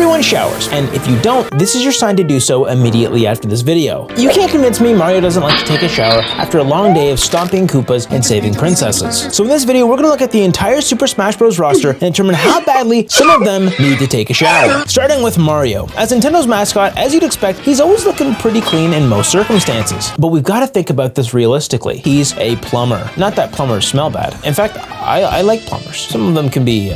Everyone showers, and if you don't, this is your sign to do so immediately after this video. You can't convince me Mario doesn't like to take a shower after a long day of stomping Koopas and saving princesses. So in this video, we're gonna look at the entire Super Smash Bros. Roster and determine how badly some of them need to take a shower. Starting with Mario. As Nintendo's mascot, as you'd expect, he's always looking pretty clean in most circumstances. But we've got to think about this realistically. He's a plumber. Not that plumbers smell bad. In fact, I like plumbers. Some of them can be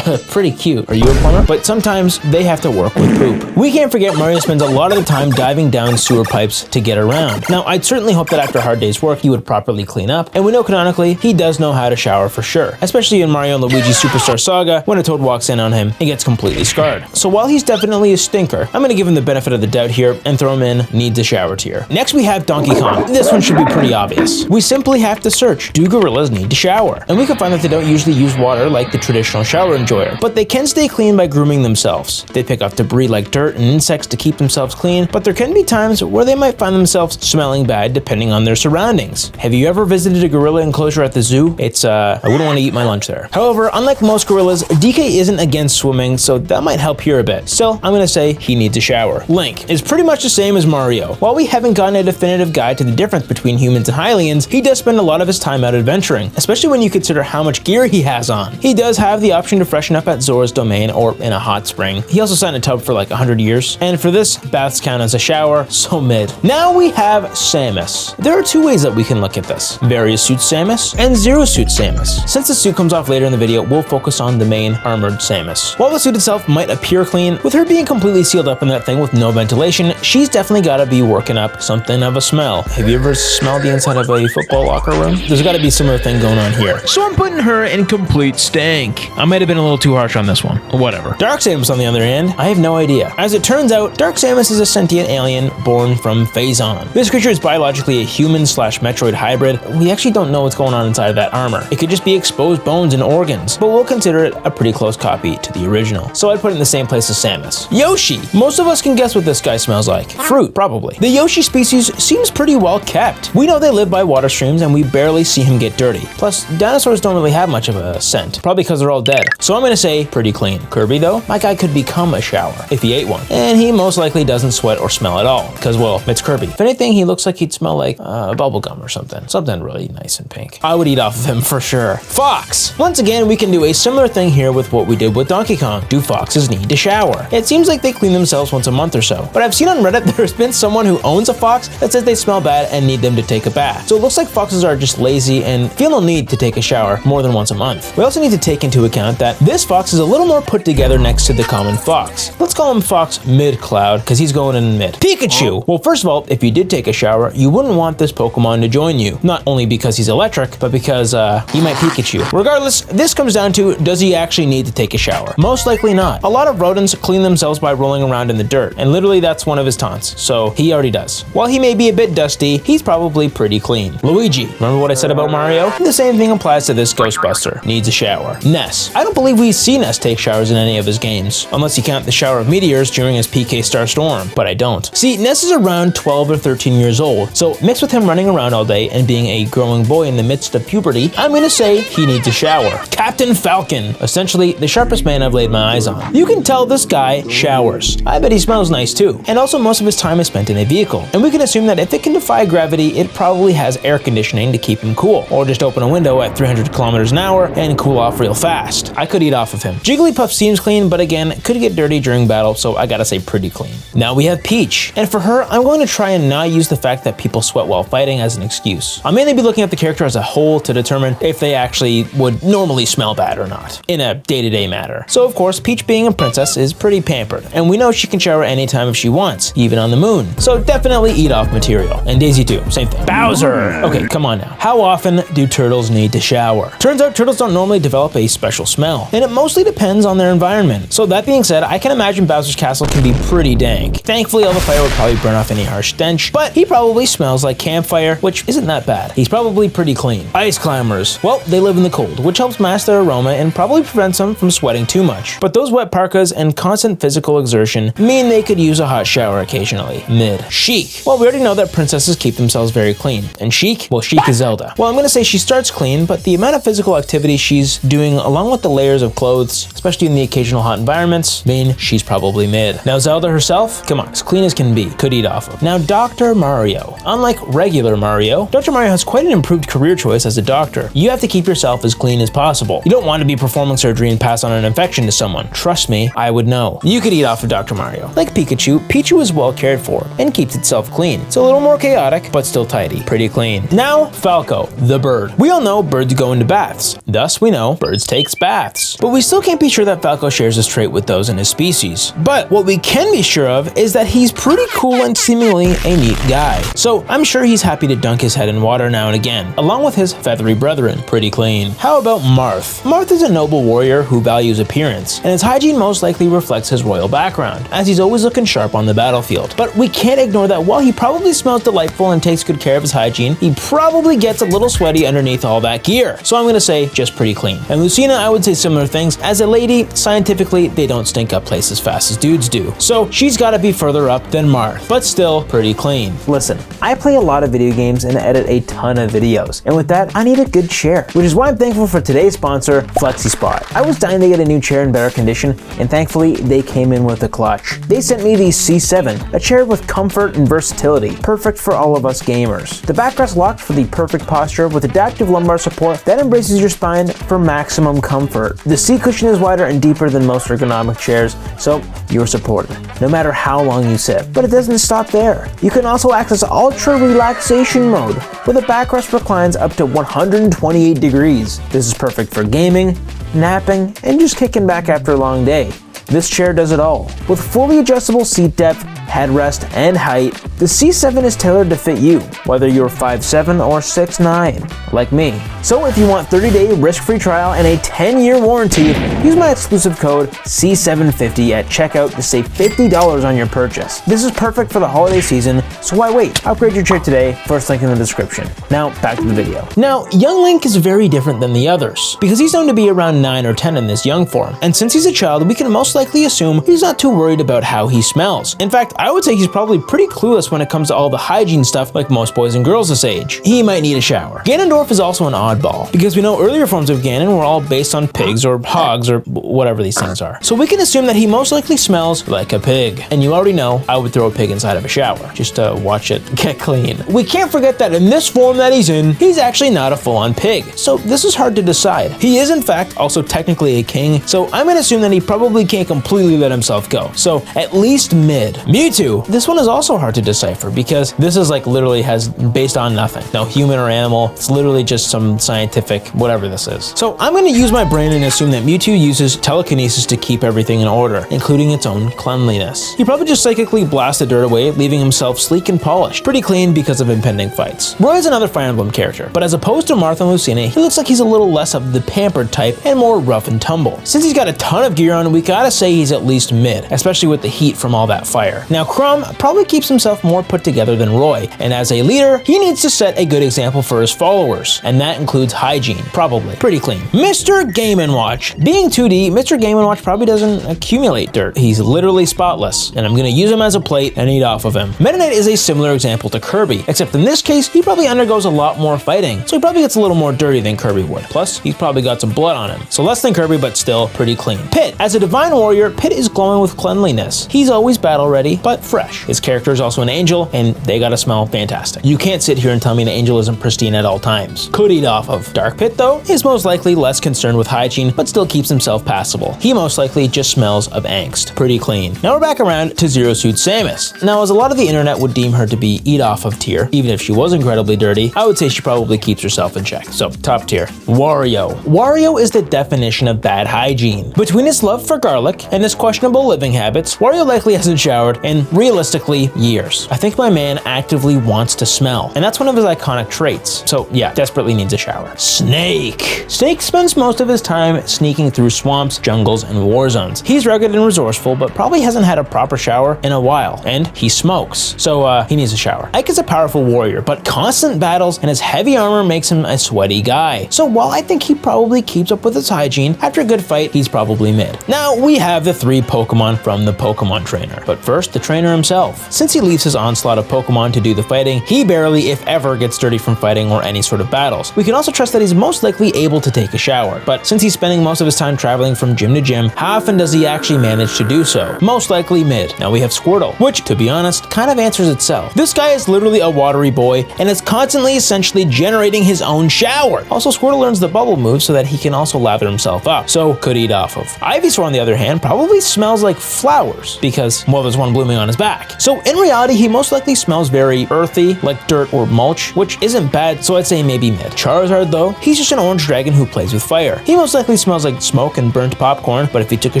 pretty cute. Are you a plumber? But sometimes they have to work with poop. We can't forget Mario spends a lot of the time diving down sewer pipes to get around. Now, I'd certainly hope that after a hard day's work, he would properly clean up. And we know canonically, he does know how to shower for sure. Especially in Mario and Luigi's Superstar Saga, when a Toad walks in on him and gets completely scarred. So while he's definitely a stinker, I'm gonna give him the benefit of the doubt here and throw him in needs a shower tier. Next we have Donkey Kong. This one should be pretty obvious. We simply have to search, do gorillas need to shower? And we can find that they don't usually use water like the traditional shower enjoyer, but they can stay clean by grooming themselves. They pick up debris like dirt and insects to keep themselves clean, but there can be times where they might find themselves smelling bad depending on their surroundings. Have you ever visited a gorilla enclosure at the zoo? It's, I wouldn't want to eat my lunch there. However, unlike most gorillas, DK isn't against swimming, so that might help here a bit. Still, I'm gonna say he needs a shower. Link is pretty much the same as Mario. While we haven't gotten a definitive guide to the difference between humans and Hylians, he does spend a lot of his time out adventuring, especially when you consider how much gear he has on. He does have the option to freshen up at Zora's Domain or in a hot spring. He also sat in a tub for like 100 years, and for this, baths count as a shower, so mid. Now we have Samus. There are two ways that we can look at this. Various suit Samus and zero suit Samus. Since the suit comes off later in the video, we'll focus on the main armored Samus. While the suit itself might appear clean, with her being completely sealed up in that thing with no ventilation, she's definitely gotta be working up something of a smell. Have you ever smelled the inside of a football locker room? There's gotta be a similar thing going on here. So I'm putting her in complete stank. I might have been a little too harsh on this one. Whatever. Dark Samus on the other hand, I have no idea. As it turns out, Dark Samus is a sentient alien born from Phazon. This creature is biologically a human/Metroid hybrid. We actually don't know what's going on inside of that armor. It could just be exposed bones and organs, but we'll consider it a pretty close copy to the original. So I'd put it in the same place as Samus. Yoshi. Most of us can guess what this guy smells like. Fruit, probably. The Yoshi species seems pretty well kept. We know they live by water streams and we barely see him get dirty. Plus, dinosaurs don't really have much of a scent, probably because they're all dead. So I'm gonna say pretty clean. Kirby though, my guy could become a shower if he ate one. And he most likely doesn't sweat or smell at all, because well, it's Kirby. If anything, he looks like he'd smell like bubblegum or something. Something really nice and pink. I would eat off of him for sure. Fox. Once again, we can do a similar thing here with what we did with Donkey Kong. Do foxes need to shower? It seems like they clean themselves once a month or so, but I've seen on Reddit there's been someone who owns a fox that says they smell bad and need them to take a bath. So it looks like foxes are just lazy and feel no need to take a shower more than once a month. We also need to take into account that this fox is a little more put together next to the common fox. Let's call him Fox Mid-Cloud, because he's going in mid. Pikachu! Well, first of all, if you did take a shower, you wouldn't want this Pokemon to join you. Not only because he's electric, but because he might Pikachu. Regardless, this comes down to, does he actually need to take a shower? Most likely not. A lot of rodents clean themselves by rolling around in the dirt, and literally that's one of his taunts, so he already does. While he may be a bit dusty, he's probably pretty clean. Luigi. Remember what I said about Mario? The same thing applies to this Ghostbuster. Needs a shower. Ness. I don't believe we see Ness take showers in any of his games, unless you count the shower of meteors during his PK Star Storm, but I don't. See, Ness is around 12 or 13 years old, so mixed with him running around all day and being a growing boy in the midst of puberty, I'm gonna say he needs a shower. Captain Falcon. Essentially, the sharpest man I've laid my eyes on. You can tell this guy showers. I bet he smells nice too. And also most of his time is spent in a vehicle. And we can assume that if it can defy gravity, it probably has air conditioning to keep him cool. Or just open a window at 300 kilometers an hour and cool off real fast. I could eat off of him. Jigglypuff seems clean, but again, could get dirty during battle, so I gotta say pretty clean. Now we have Peach. And for her, I'm going to try and not use the fact that people sweat while fighting as an excuse. I'll mainly be looking at the character as a whole to determine if they actually would normally smell bad or not, in a day-to-day matter. So of course, Peach being a princess is pretty pampered, and we know she can shower anytime if she wants, even on the moon. So definitely eat off material. And Daisy too, same thing. Bowser! Okay, come on now. How often do turtles need to shower? Turns out turtles don't normally develop a special smell, and it mostly depends on their environment. So that being said, I can imagine Bowser's castle can be pretty dank. Thankfully, all the fire would probably burn off any harsh stench, but he probably smells like campfire, which isn't that bad. He's probably pretty clean. Ice climbers. Well, they live in the cold, which helps mask their aroma and probably prevents them from sweating too much. But those wet parkas and constant physical exertion mean they could use a hot shower occasionally. Mid. Sheik. Well, we already know that princesses keep themselves very clean. And Sheik? Well, Sheik is Zelda. Well, I'm gonna say she starts clean, but the amount of physical activity she's doing along with the layers of clothes, especially in the occasional hot environments, mean she's she's probably mid. Now Zelda herself, come on, as clean as can be, could eat off of. Now Dr. Mario. Unlike regular Mario, Dr. Mario has quite an improved career choice as a doctor. You have to keep yourself as clean as possible. You don't want to be performing surgery and pass on an infection to someone. Trust me, I would know. You could eat off of Dr. Mario. Like Pikachu, Pichu is well cared for and keeps itself clean. It's a little more chaotic, but still tidy. Pretty clean. Now, Falco, the bird. We all know birds go into baths. Thus, we know birds takes baths. But we still can't be sure that Falco shares this trait with those in his species. But what we can be sure of is that he's pretty cool and seemingly a neat guy. So I'm sure he's happy to dunk his head in water now and again, along with his feathery brethren. Pretty clean. How about Marth? Marth is a noble warrior who values appearance, and his hygiene most likely reflects his royal background, as he's always looking sharp on the battlefield. But we can't ignore that while he probably smells delightful and takes good care of his hygiene, he probably gets a little sweaty underneath all that gear. So I'm gonna say just pretty clean. And Lucina, I would say similar things. As a lady, scientifically, they don't stink up places as fast as dudes do. So she's gotta be further up than Marth, but still pretty clean. Listen, I play a lot of video games and edit a ton of videos. And with that, I need a good chair, which is why I'm thankful for today's sponsor, FlexiSpot. I was dying to get a new chair in better condition, and thankfully, they came in with a clutch. They sent me the C7, a chair with comfort and versatility, perfect for all of us gamers. The backrest locked for the perfect posture with adaptive lumbar support that embraces your spine for maximum comfort. The seat cushion is wider and deeper than most ergonomic chairs, so you're supported, no matter how long you sit. But it doesn't stop there. You can also access ultra relaxation mode, where the backrest reclines up to 128 degrees. This is perfect for gaming, napping, and just kicking back after a long day. This chair does it all. With fully adjustable seat depth, headrest, and height, the C7 is tailored to fit you, whether you're 5'7" or 6'9", like me. So if you want 30-day risk-free trial and a 10-year warranty, use my exclusive code C750 at checkout to save $50 on your purchase. This is perfect for the holiday season, so why wait? Upgrade your chair today, first link in the description. Now, back to the video. Now, young Link is very different than the others, because he's known to be around 9 or 10 in this young form, and since he's a child, we can most likely assume he's not too worried about how he smells. In fact, I would say he's probably pretty clueless when it comes to all the hygiene stuff like most boys and girls this age. He might need a shower. Ganondorf is also an oddball, because we know earlier forms of Ganon were all based on pigs or hogs or whatever these things are. So we can assume that he most likely smells like a pig. And you already know I would throw a pig inside of a shower, just to watch it get clean. We can't forget that in this form that he's in, he's actually not a full-on pig. So this is hard to decide. He is in fact also technically a king, so I'm gonna assume that he probably can't completely let himself go. So at least mid. Mewtwo. This one is also hard to decipher because this is like literally has based on nothing. No human or animal. It's literally just some scientific whatever this is. So I'm going to use my brain and assume that Mewtwo uses telekinesis to keep everything in order, including its own cleanliness. He probably just psychically blasts the dirt away, leaving himself sleek and polished. Pretty clean because of impending fights. Roy is another Fire Emblem character, but as opposed to Marth and Lucina, he looks like he's a little less of the pampered type and more rough and tumble. Since he's got a ton of gear on, we gotta say he's at least mid, especially with the heat from all that fire. Now Crumb probably keeps himself more put together than Roy, and as a leader, he needs to set a good example for his followers, and that includes hygiene, probably. Pretty clean. Mr. Game & Watch. Being 2D, Mr. Game & Watch probably doesn't accumulate dirt. He's literally spotless, and I'm gonna use him as a plate and eat off of him. Meta Knight is a similar example to Kirby, except in this case, he probably undergoes a lot more fighting, so he probably gets a little more dirty than Kirby would. Plus, he's probably got some blood on him, so less than Kirby, but still pretty clean. Pit. As a divine warrior, Pit is glowing with cleanliness. He's always battle ready, but fresh. His character is also an angel, and they gotta smell fantastic. You can't sit here and tell me an angel isn't pristine at all times. Could eat off of. Dark Pit, though, is most likely less concerned with hygiene, but still keeps himself passable. He most likely just smells of angst. Pretty clean. Now we're back around to Zero Suit Samus. Now, as a lot of the internet would deem her to be eat off of tier, even if she was incredibly dirty, I would say she probably keeps herself in check. So, top tier. Wario. Wario is the definition of bad hygiene. Between his love for garlic and his questionable living habits, Wario likely hasn't showered in, realistically, years. I think my man actively wants to smell, and that's one of his iconic traits. So yeah, desperately needs a shower. Snake. Snake spends most of his time sneaking through swamps, jungles, and war zones. He's rugged and resourceful, but probably hasn't had a proper shower in a while, and he smokes. So he needs a shower. Ike is a powerful warrior, but constant battles and his heavy armor makes him a sweaty guy. So while I think he probably keeps up with his hygiene, after a good fight, he's probably mid. Now we have the 3 Pokemon from the Pokemon trainer. But first, the the trainer himself. Since he leaves his onslaught of Pokemon to do the fighting, he barely, if ever, gets dirty from fighting or any sort of battles. We can also trust that he's most likely able to take a shower, but since he's spending most of his time traveling from gym to gym, how often does he actually manage to do so? Most likely mid. Now we have Squirtle, which, to be honest, kind of answers itself. This guy is literally a watery boy and is constantly essentially generating his own shower. Also, Squirtle learns the bubble move so that he can also lather himself up, so could eat off of. Ivysaur, on the other hand, probably smells like flowers because, well, there's one blooming on his back. So in reality, he most likely smells very earthy, like dirt or mulch, which isn't bad, so I'd say maybe mid. Charizard, though, he's just an orange dragon who plays with fire. He most likely smells like smoke and burnt popcorn, but if he took a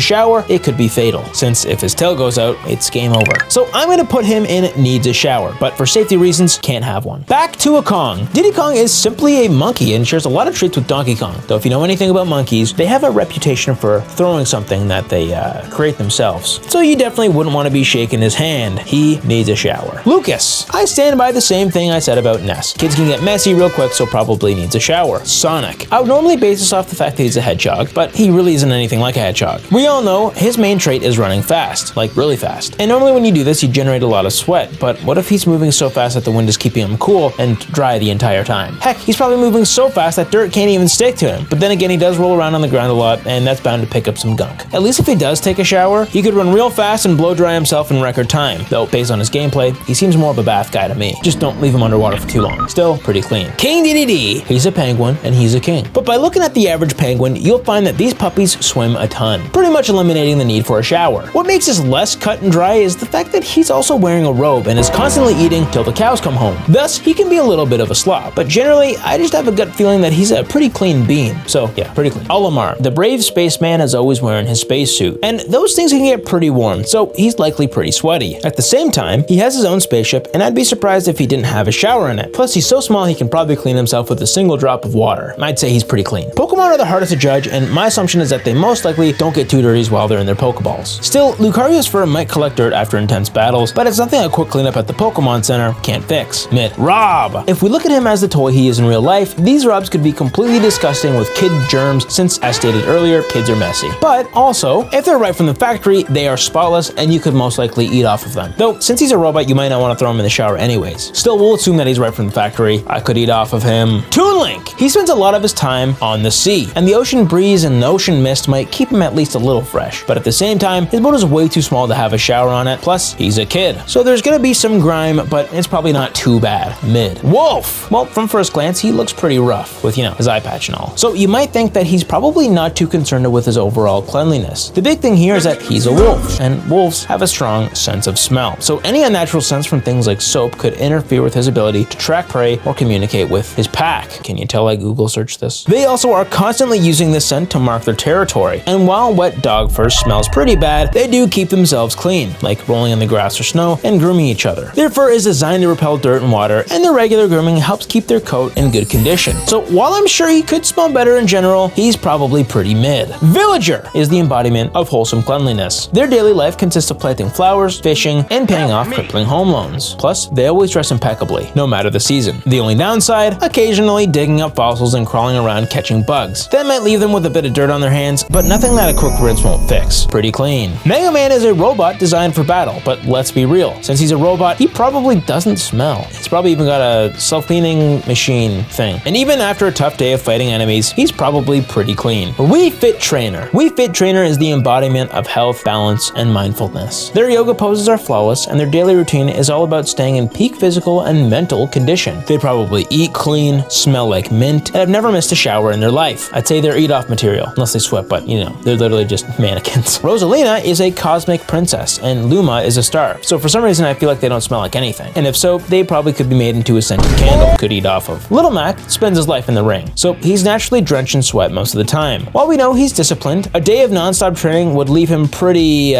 shower, it could be fatal, since if his tail goes out, it's game over. So I'm gonna put him in needs a shower, but for safety reasons, can't have one. Back to a Kong. Diddy Kong is simply a monkey and shares a lot of traits with Donkey Kong, though if you know anything about monkeys, they have a reputation for throwing something that they create themselves. So you definitely wouldn't want to be shaking his hand. He needs a shower. Lucas. I stand by the same thing I said about Ness. Kids can get messy real quick, so probably needs a shower. Sonic. I would normally base this off the fact that he's a hedgehog, but he really isn't anything like a hedgehog. We all know his main trait is running fast, like really fast. And normally when you do this, you generate a lot of sweat, but what if he's moving so fast that the wind is keeping him cool and dry the entire time? Heck, he's probably moving so fast that dirt can't even stick to him. But then again, he does roll around on the ground a lot, and that's bound to pick up some gunk. At least if he does take a shower, he could run real fast and blow dry himself in record time. Though, based on his gameplay, he seems more of a bath guy to me. Just don't leave him underwater for too long. Still, pretty clean. King DDD. He's a penguin, and he's a king. But by looking at the average penguin, you'll find that these puppies swim a ton, pretty much eliminating the need for a shower. What makes this less cut and dry is the fact that he's also wearing a robe and is constantly eating till the cows come home. Thus, he can be a little bit of a slob, but generally, I just have a gut feeling that he's a pretty clean bean. So yeah, pretty clean. Olimar, the brave spaceman, is always wearing his spacesuit, and those things can get pretty warm, so he's likely pretty sweaty. At the same time, he has his own spaceship, and I'd be surprised if he didn't have a shower in it. Plus, he's so small he can probably clean himself with a single drop of water. I'd say he's pretty clean. Pokemon are the hardest to judge, and my assumption is that they most likely don't get too dirty while they're in their Pokeballs. Still, Lucario's fur might collect dirt after intense battles, but it's something a quick cleanup at the Pokemon Center can't fix. Mid. Rob. If we look at him as the toy he is in real life, these Robs could be completely disgusting with kid germs since, as stated earlier, kids are messy. But also, if they're right from the factory, they are spotless and you could most likely eat off of them. Though, since he's a robot, you might not want to throw him in the shower anyways. Still, we'll assume that he's right from the factory. I could eat off of him. Toon Link. He spends a lot of his time on the sea, and the ocean breeze and the ocean mist might keep him at least a little fresh. But at the same time, his boat is way too small to have a shower on it, plus he's a kid. So there's gonna be some grime, but it's probably not too bad. Mid. Wolf. Well, from first glance, he looks pretty rough with, his eye patch and all. So you might think that he's probably not too concerned with his overall cleanliness. The big thing here is that he's a wolf, and wolves have a strong sense of smell. So any unnatural sense from things like soap could interfere with his ability to track prey or communicate with his pack. Can you tell I Google searched this? They also are constantly using this scent to mark their territory. And while wet dog fur smells pretty bad, they do keep themselves clean, like rolling in the grass or snow and grooming each other. Their fur is designed to repel dirt and water, and their regular grooming helps keep their coat in good condition. So while I'm sure he could smell better in general, he's probably pretty mid. Villager is the embodiment of wholesome cleanliness. Their daily life consists of planting flowers, fishing, and paying off crippling home loans. Plus, they always dress impeccably, no matter the season. The only downside, occasionally digging up fossils and crawling around catching bugs. That might leave them with a bit of dirt on their hands, but nothing that a quick rinse won't fix. Pretty clean. Mega Man is a robot designed for battle, but let's be real. Since he's a robot, he probably doesn't smell. He's probably even got a self-cleaning machine thing. And even after a tough day of fighting enemies, he's probably pretty clean. Wii Fit Trainer. Wii Fit Trainer is the embodiment of health, balance, and mindfulness. Their yoga poses are flawless, and their daily routine is all about staying in peak physical and mental condition. They probably eat clean, smell like mint, and have never missed a shower in their life. I'd say they're eat-off material, unless they sweat, but they're literally just mannequins. Rosalina is a cosmic princess, and Luma is a star. So for some reason, I feel like they don't smell like anything. And if so, they probably could be made into a scented candle, could eat off of. Little Mac spends his life in the ring, so he's naturally drenched in sweat most of the time. While we know he's disciplined, a day of non-stop training would leave him pretty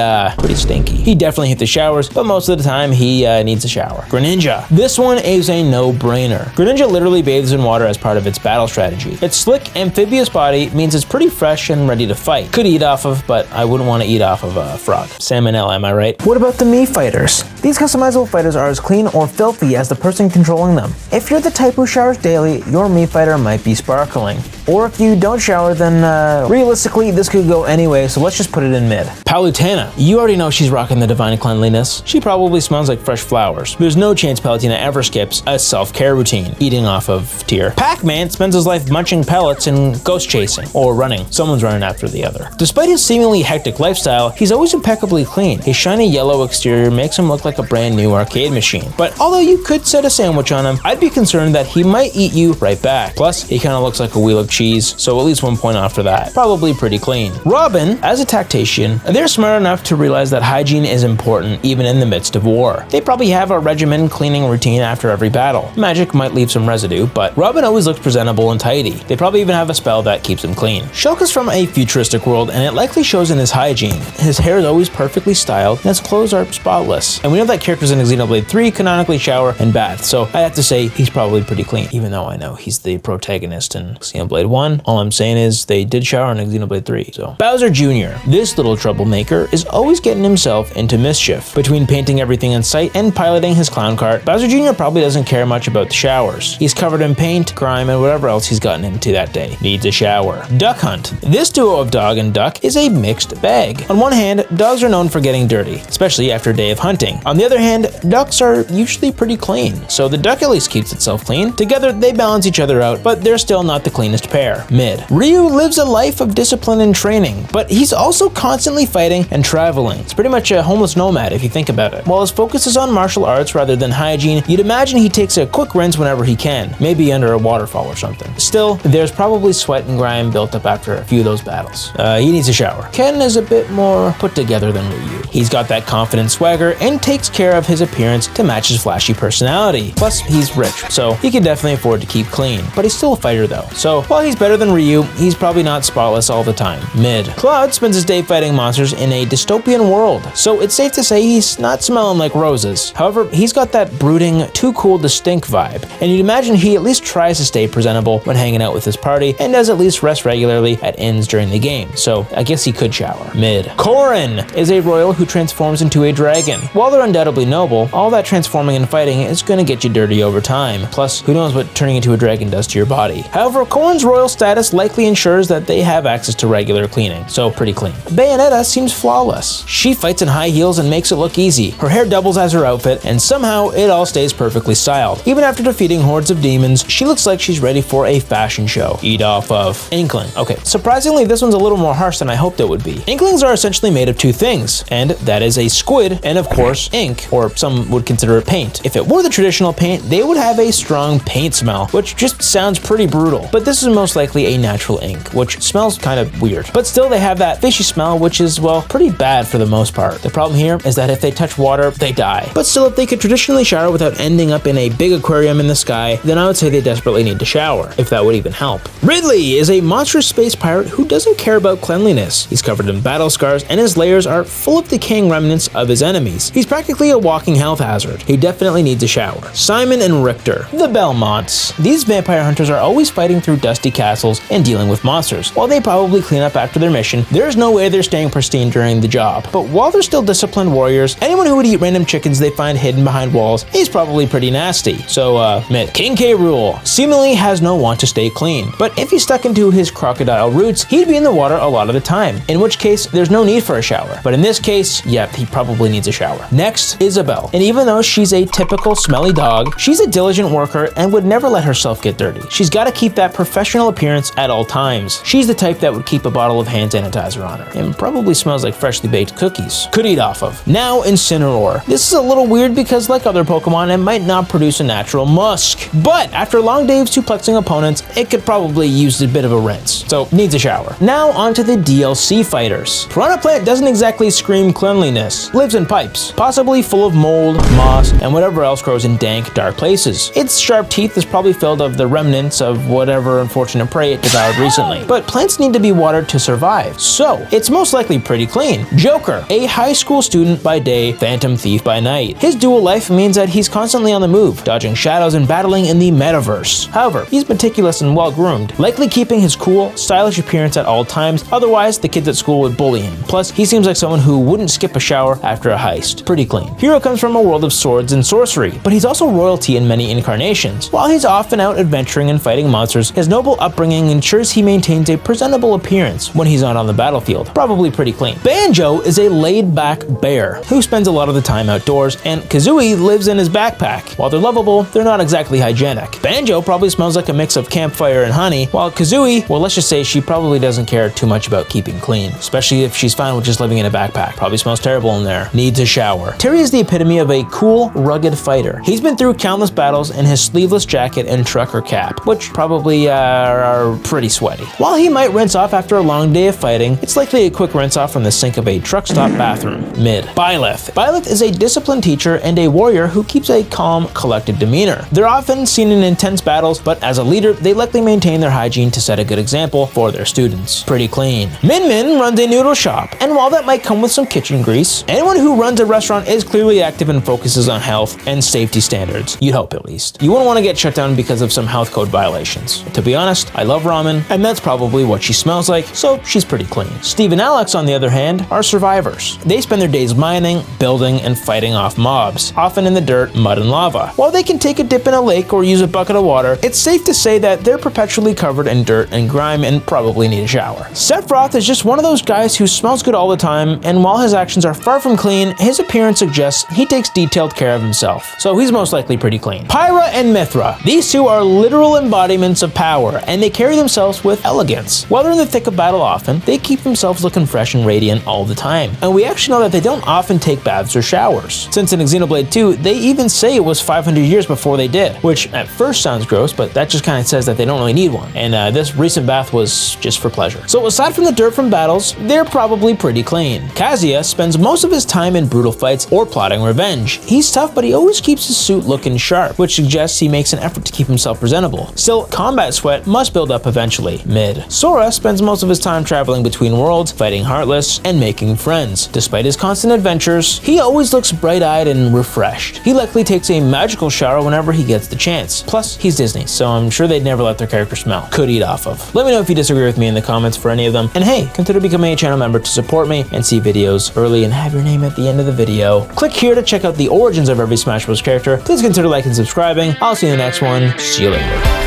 stinky. He definitely hit the showers, but most of the time he needs a shower. Greninja. This one is a no-brainer. Greninja literally bathes in water as part of its battle strategy. Its slick, amphibious body means it's pretty fresh and ready to fight. Could eat off of, but I wouldn't want to eat off of a frog. Salmonella, am I right? What about the Mii fighters? These customizable fighters are as clean or filthy as the person controlling them. If you're the type who showers daily, your Mii fighter might be sparkling. Or if you don't shower, then realistically, this could go anyway, so let's just put it in mid. Palutena. You already know she's rocking the divine define cleanliness? She probably smells like fresh flowers. There's no chance Palutena ever skips a self-care routine, eating off of tier. Pac-Man spends his life munching pellets and ghost chasing, or running. Someone's running after the other. Despite his seemingly hectic lifestyle, he's always impeccably clean. His shiny yellow exterior makes him look like a brand new arcade machine. But although you could set a sandwich on him, I'd be concerned that he might eat you right back. Plus, he kind of looks like a wheel of cheese, so at least 1 point off for that. Probably pretty clean. Robin, as a tactician, they're smart enough to realize that hygiene is important even in the midst of war. They probably have a regimented cleaning routine after every battle. Magic might leave some residue, but Robin always looks presentable and tidy. They probably even have a spell that keeps him clean. Shulk is from a futuristic world, and it likely shows in his hygiene. His hair is always perfectly styled, and his clothes are spotless. And we know that characters in Xenoblade 3 canonically shower and bath, so I have to say he's probably pretty clean, even though I know he's the protagonist in Xenoblade 1. All I'm saying is they did shower in Xenoblade 3, so. Bowser Jr. This little troublemaker is always getting himself into mischief. Between painting everything in sight and piloting his clown cart, Bowser Jr. probably doesn't care much about the showers. He's covered in paint, grime, and whatever else he's gotten into that day. Needs a shower. Duck Hunt. This duo of dog and duck is a mixed bag. On one hand, dogs are known for getting dirty, especially after a day of hunting. On the other hand, ducks are usually pretty clean, so the duck at least keeps itself clean. Together, they balance each other out, but they're still not the cleanest pair. Mid. Ryu lives a life of discipline and training, but he's also constantly fighting and traveling. It's pretty much a homeless nomad if you think about it. While his focus is on martial arts rather than hygiene, you'd imagine he takes a quick rinse whenever he can, maybe under a waterfall or something. Still, there's probably sweat and grime built up after a few of those battles. He needs a shower. Ken is a bit more put together than Ryu. He's got that confident swagger and takes care of his appearance to match his flashy personality. Plus, he's rich, so he can definitely afford to keep clean, but he's still a fighter though. So while he's better than Ryu, he's probably not spotless all the time. Mid. Cloud spends his day fighting monsters in a dystopian world, so it's safe to say he's not smelling like roses. However, he's got that brooding, too cool to stink vibe, and you'd imagine he at least tries to stay presentable when hanging out with his party and does at least rest regularly at inns during the game, so I guess he could shower. Mid. Corrin is a royal who transforms into a dragon. While they're undoubtedly noble, all that transforming and fighting is gonna get you dirty over time. Plus, who knows what turning into a dragon does to your body. However, Corrin's royal status likely ensures that they have access to regular cleaning, so pretty clean. Bayonetta seems flawless. She fights in high heels and makes it look easy. Her hair doubles as her outfit, and somehow it all stays perfectly styled. Even after defeating hordes of demons, she looks like she's ready for a fashion show. Eat off of Inkling. Okay, surprisingly, this one's a little more harsh than I hoped it would be. Inklings are essentially made of two things, and that is a squid and, of course, ink, or some would consider it paint. If it were the traditional paint, they would have a strong paint smell, which just sounds pretty brutal. But this is most likely a natural ink, which smells kind of weird. But still, they have that fishy smell, which is, well, pretty bad for the most part. The problem here is that if they touch water, they die. But still, if they could traditionally shower without ending up in a big aquarium in the sky, then I would say they desperately need to shower, if that would even help. Ridley is a monstrous space pirate who doesn't care about cleanliness. He's covered in battle scars, and his layers are full of decaying remnants of his enemies. He's practically a walking health hazard. He definitely needs a shower. Simon and Richter, the Belmonts. These vampire hunters are always fighting through dusty castles and dealing with monsters. While they probably clean up after their mission, there's no way they're staying pristine during the job. But while they're still disciplined warriors, anyone who would eat random chickens they find hidden behind walls is probably pretty nasty. So, myth. King K. Rool seemingly has no want to stay clean, but if he's stuck into his crocodile roots, he'd be in the water a lot of the time, in which case there's no need for a shower. But in this case, yep, he probably needs a shower. Next, Isabel. And even though she's a typical smelly dog, she's a diligent worker and would never let herself get dirty. She's got to keep that professional appearance at all times. She's the type that would keep a bottle of hand sanitizer on her, and probably smells like freshly baked cookies. Could eat off of. Now, Incineroar. This is a little weird because, like other Pokemon, it might not produce a natural musk. But after a long day of suplexing opponents, it could probably use a bit of a rinse. So, needs a shower. Now, onto the DLC fighters. Piranha Plant doesn't exactly scream cleanliness. Lives in pipes, possibly full of mold, moss, and whatever else grows in dank, dark places. Its sharp teeth is probably filled of the remnants of whatever unfortunate prey it devoured recently. But plants need to be watered to survive, so it's most likely pretty clean. Joker, a high school student by day, phantom thief by night. His dual life means that he's constantly on the move, dodging shadows and battling in the metaverse. However, he's meticulous and well-groomed, likely keeping his cool, stylish appearance at all times, otherwise the kids at school would bully him. Plus, he seems like someone who wouldn't skip a shower after a heist. Pretty clean. Hero comes from a world of swords and sorcery, but he's also royalty in many incarnations. While he's often out adventuring and fighting monsters, his noble upbringing ensures he maintains a presentable appearance when he's not on the battlefield. Probably pretty clean. Banjo is a laid-back Bear, who spends a lot of the time outdoors, and Kazooie lives in his backpack. While they're lovable, they're not exactly hygienic. Banjo probably smells like a mix of campfire and honey, while Kazooie, well, let's just say she probably doesn't care too much about keeping clean, especially if she's fine with just living in a backpack. Probably smells terrible in there. Needs a shower. Terry is the epitome of a cool, rugged fighter. He's been through countless battles in his sleeveless jacket and trucker cap, which probably are pretty sweaty. While he might rinse off after a long day of fighting, it's likely a quick rinse off from the sink of a truck stop bathroom. Mid. Byleth. Byleth is a disciplined teacher and a warrior who keeps a calm, collected demeanor. They're often seen in intense battles, but as a leader, they likely maintain their hygiene to set a good example for their students. Pretty clean. Min Min runs a noodle shop, and while that might come with some kitchen grease, anyone who runs a restaurant is clearly active and focuses on health and safety standards. You'd hope, at least. You wouldn't want to get shut down because of some health code violations. To be honest, I love ramen, and that's probably what she smells like, so she's pretty clean. Steve and Alex, on the other hand, are survivors. They spend their days mining, building, and fighting off mobs, often in the dirt, mud, and lava. While they can take a dip in a lake or use a bucket of water, it's safe to say that they're perpetually covered in dirt and grime and probably need a shower. Sephiroth is just one of those guys who smells good all the time, and while his actions are far from clean, his appearance suggests he takes detailed care of himself, so he's most likely pretty clean. Pyra and Mithra. These two are literal embodiments of power, and they carry themselves with elegance. While they're in the thick of battle often, they keep themselves looking fresh and radiant all the time. And we actually know that they don't often take baths or showers. Since in Xenoblade 2, they even say it was 500 years before they did, which at first sounds gross, but that just kind of says that they don't really need one. And this recent bath was just for pleasure. So aside from the dirt from battles, they're probably pretty clean. Kazuya spends most of his time in brutal fights or plotting revenge. He's tough, but he always keeps his suit looking sharp, which suggests he makes an effort to keep himself presentable. Still, combat sweat must build up eventually. Mid. Sora spends most of his time traveling between worlds, fighting Heartless, and making friends. Despite his constant adventures, he always looks bright-eyed and refreshed. He likely takes a magical shower whenever he gets the chance. Plus, he's Disney, so I'm sure they'd never let their character smell. Could eat off of. Let me know if you disagree with me in the comments for any of them. And hey, consider becoming a channel member to support me and see videos early and have your name at the end of the video. Click here to check out the origins of every Smash Bros. Character. Please consider liking and subscribing. I'll see you in the next one. See you later.